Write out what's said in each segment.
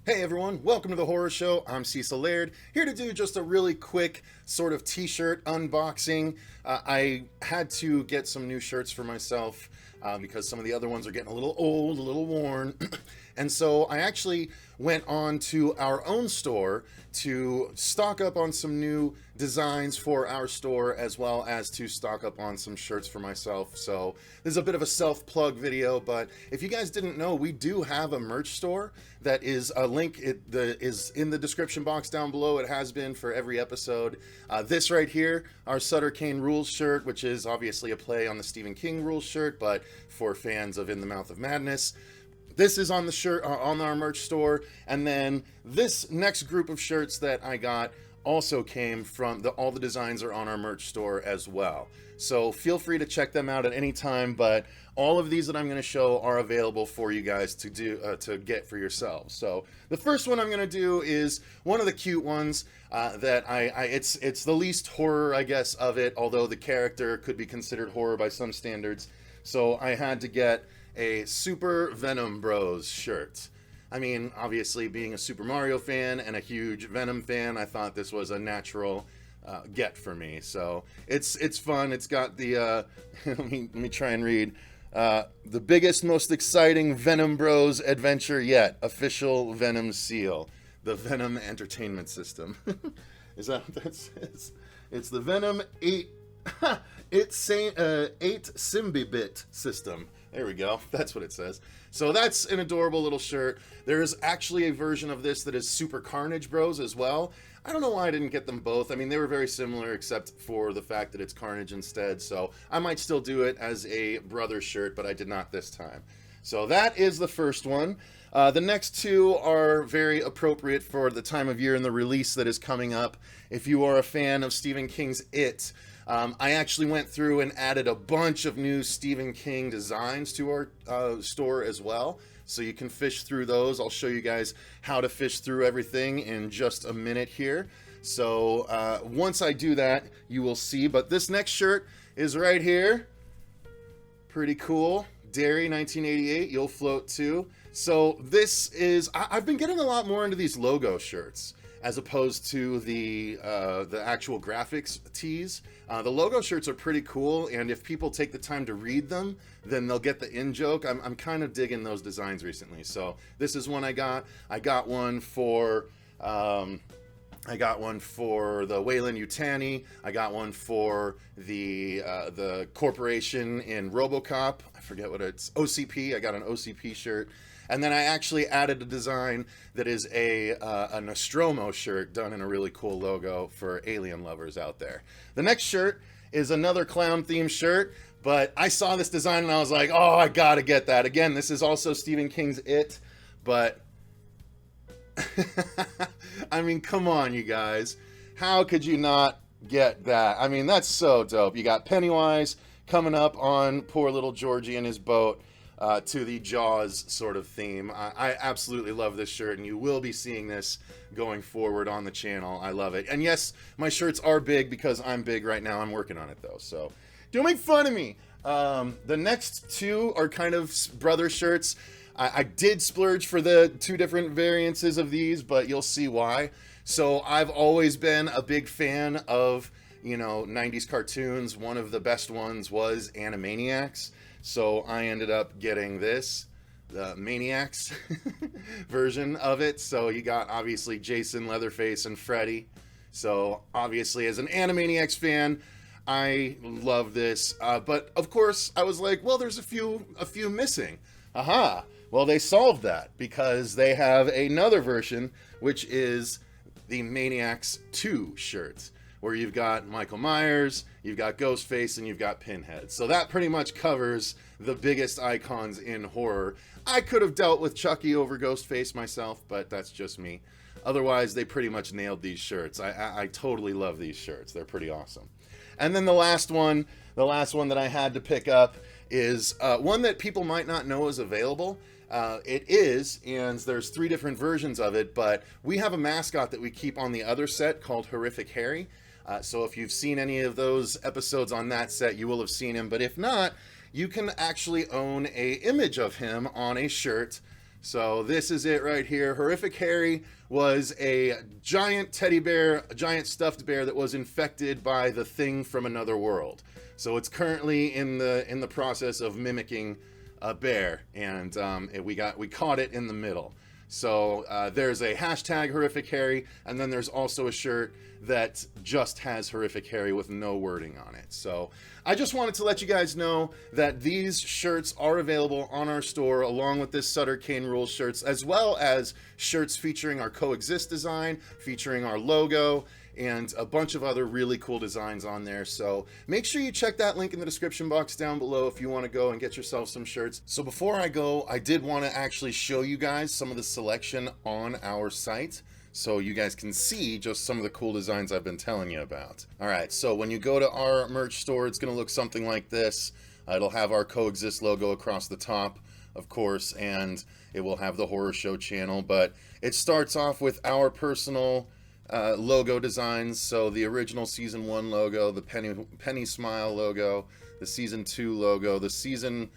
Hey everyone, welcome to the Horror Show. I'm Cecil Laird, here to do just a really quick sort of t-shirt unboxing. I had to get some new shirts for myself because some of the other ones are getting a little old, a little worn. And so I actually went on to our own store to stock up on some new designs for our store, as well as to stock up on some shirts for myself. So this is a bit of a self-plug video, but if you guys didn't know, we do have a merch store that is a link is in the description box down below. It has been for every episode. This right here, our Sutter Kane Rules shirt, which is obviously a play on the Stephen King Rules shirt, but for fans of In the Mouth of Madness. This is on the shirt on our merch store, and then this next group of shirts that I got also came from all the designs are on our merch store as well. So feel free to check them out at any time, but all of these that I'm going to show are available for you guys to do to get for yourselves. So the first one I'm going to do is one of the cute ones that it's the least horror, I guess, of it, although the character could be considered horror by some standards. So I had to get a Super Venom Bros shirt. I mean, obviously being a Super Mario fan and a huge Venom fan, I thought this was a natural get for me. So it's fun. It's got the let me try and read. The biggest, most exciting Venom Bros adventure yet. Official Venom seal. The Venom Entertainment System. Is that what that says? It's the Venom 8 8 Symbibit system. There we go. That's what it says. So that's an adorable little shirt. There is actually a version of this that is Super Carnage Bros as well. I don't know why I didn't get them both. I mean, they were very similar except for the fact that it's Carnage instead. So I might still do it as a brother shirt, but I did not this time. So that is the first one. The next two are very appropriate for the time of year and the release that is coming up. If you are a fan of Stephen King's It, I actually went through and added a bunch of new Stephen King designs to our store as well. So you can fish through those. I'll show you guys how to fish through everything in just a minute here. So once I do that, you will see. But this next shirt is right here. Pretty cool. Derry 1988, You'll Float Too. So this is, I've been getting a lot more into these logo shirts as opposed to the actual graphics tees. The logo shirts are pretty cool, and if people take the time to read them, then they'll get the in-joke. I'm kind of digging those designs recently. So this is one I got. I got one for the Wayland Yutani. I got one for the corporation in RoboCop. I forget what it's, OCP. I got an OCP shirt. And then I actually added a design that is a Nostromo shirt done in a really cool logo for alien lovers out there. The next shirt is another clown themed shirt, but I saw this design and I was like, oh, I gotta get that. Again, this is also Stephen King's It, but I mean, come on, you guys. How could you not get that? I mean, that's so dope. You got Pennywise coming up on poor little Georgie and his boat. To the Jaws sort of theme. I absolutely love this shirt, and you will be seeing this going forward on the channel. I love it. And yes, my shirts are big because I'm big right now. I'm working on it, though, so don't make fun of me. The next two are kind of brother shirts. I did splurge for the two different variances of these, but you'll see why. So I've always been a big fan of, 90s cartoons. One of the best ones was Animaniacs. So I ended up getting this, the Maniacs version of it. So you got obviously Jason, Leatherface, and Freddy. So obviously as an Animaniacs fan, I love this. But of course I was like, well, there's a few missing. Aha. Well, they solved that because they have another version, which is the Maniacs 2 shirts, where you've got Michael Myers, you've got Ghostface, and you've got Pinhead. So that pretty much covers the biggest icons in horror. I could have dealt with Chucky over Ghostface myself, but that's just me. Otherwise, they pretty much nailed these shirts. I totally love these shirts. They're pretty awesome. And then the last one that I had to pick up is one that people might not know is available. It is, and there's 3 different versions of it, but we have a mascot that we keep on the other set called Horrific Harry. So if you've seen any of those episodes on that set, you will have seen him. But if not, you can actually own a image of him on a shirt So this is it right here. Horrific Harry was a giant teddy bear, a giant stuffed bear that was infected by the thing from another world. So it's currently in the process of mimicking a bear, and we caught it in the middle. So there's a hashtag Horrific Harry, and then there's also a shirt that just has Horrific Harry with no wording on it. So I just wanted to let you guys know that these shirts are available on our store, along with this Sutter Kane Rules shirts, as well as shirts featuring our Coexist design, featuring our logo, and a bunch of other really cool designs on there. So make sure you check that link in the description box down below if you want to go and get yourself some shirts. So before I go, I did want to actually show you guys some of the selection on our site, so you guys can see just some of the cool designs I've been telling you about. All right, so when you go to our merch store, it's going to look something like this. It'll have our Coexist logo across the top, of course, and it will have the horror show channel, but it starts off with our personal logo designs. So the original season 1 logo, the penny smile logo, the season 2 logo, the season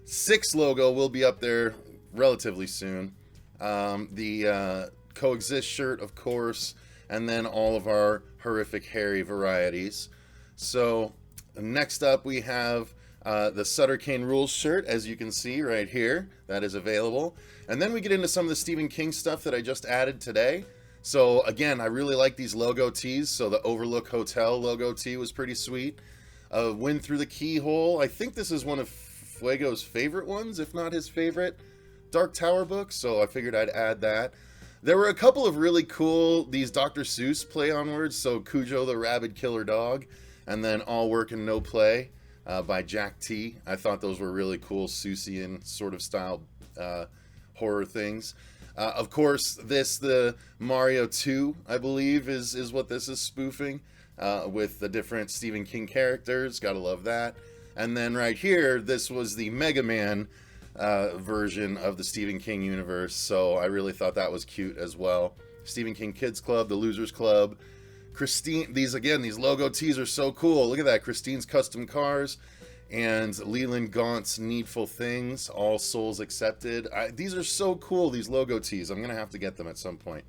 6 logo will be up there relatively soon. The Coexist shirt, of course, and then all of our Horrific Harry varieties. So next up we have the Sutter Kane Rules shirt, as you can see right here. That is available. And then we get into some of the Stephen King stuff that I just added today. So again, I really like these logo tees. So the Overlook Hotel logo tee was pretty sweet. Wind Through the Keyhole. I think this is one of Fuego's favorite ones, if not his favorite Dark Tower books. So I figured I'd add that. There were a couple of really cool, these Dr. Seuss play on words. So Cujo the Rabid Killer Dog, and then All Work and No Play by Jack T. I thought those were really cool Seussian sort of style horror things. Of course, the Mario 2, I believe, is what this is spoofing, with the different Stephen King characters. Gotta love that. And then right here, this was the Mega Man version of the Stephen King universe, so I really thought that was cute as well. Stephen King Kids Club, the Losers Club, Christine. These logo tees are so cool. Look at that, Christine's Custom Cars, and Leland Gaunt's Needful Things, All Souls Accepted. These are so cool, these logo tees. I'm gonna have to get them at some point.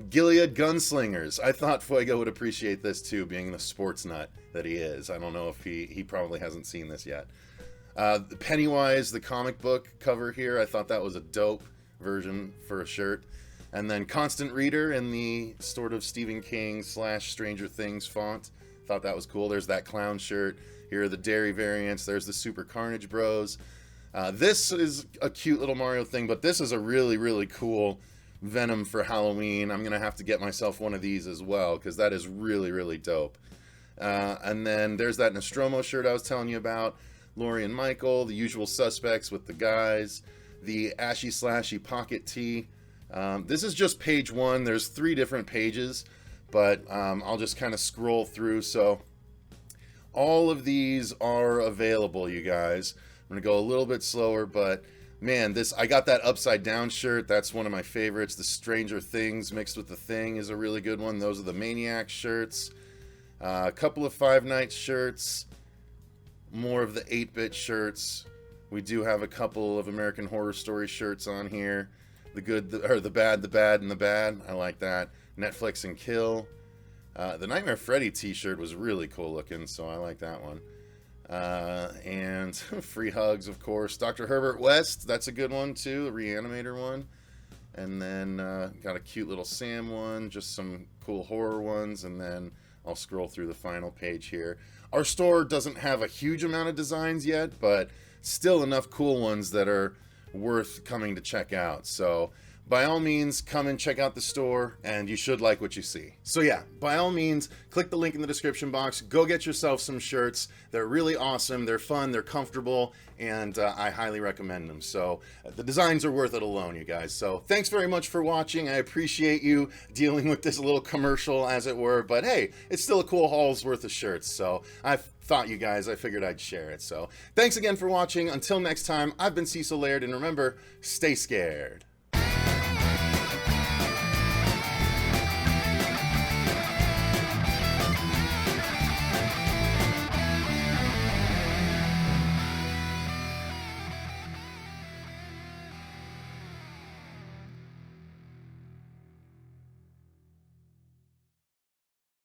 Gilead Gunslingers. I thought Fuego would appreciate this too, being the sports nut that he is. I don't know if he probably hasn't seen this yet. Pennywise, the comic book cover here, I thought that was a dope version for a shirt. And then Constant Reader in the sort of Stephen King / Stranger Things font. Thought that was cool. There's that clown shirt. Here are the dairy variants. There's the Super Carnage Bros. This is a cute little Mario thing, but this is a really, really cool Venom for Halloween. I'm going to have to get myself one of these as well, because that is really, really dope. And then there's that Nostromo shirt I was telling you about. Laurie and Michael, the Usual Suspects with the guys. The Ashy Slashy Pocket Tee. This is just page 1. There's 3 different pages, but I'll just kind of scroll through. So all of these are available, you guys. I'm going to go a little bit slower, but man, I got that upside down shirt. That's one of my favorites. The Stranger Things mixed with the Thing is a really good one. Those are the Maniac shirts. A couple of Five Nights shirts. More of the 8-bit shirts. We do have a couple of American Horror Story shirts on here. The Good, the Bad, the Bad, and the Bad. I like that. Netflix and Kill. The Nightmare Freddy t-shirt was really cool looking, so I like that one. And Free Hugs, of course. Dr. Herbert West, that's a good one too, the Reanimator one. And then got a cute little Sam one, just some cool horror ones, and then I'll scroll through the final page here. Our store doesn't have a huge amount of designs yet, but still enough cool ones that are worth coming to check out. So by all means, come and check out the store, and you should like what you see. So yeah, by all means, click the link in the description box. Go get yourself some shirts. They're really awesome. They're fun. They're comfortable, and I highly recommend them. So the designs are worth it alone, you guys. So thanks very much for watching. I appreciate you dealing with this little commercial, as it were. But hey, it's still a cool haul's worth of shirts. So I figured I'd share it. So thanks again for watching. Until next time, I've been Cecil Laird, and remember, stay scared.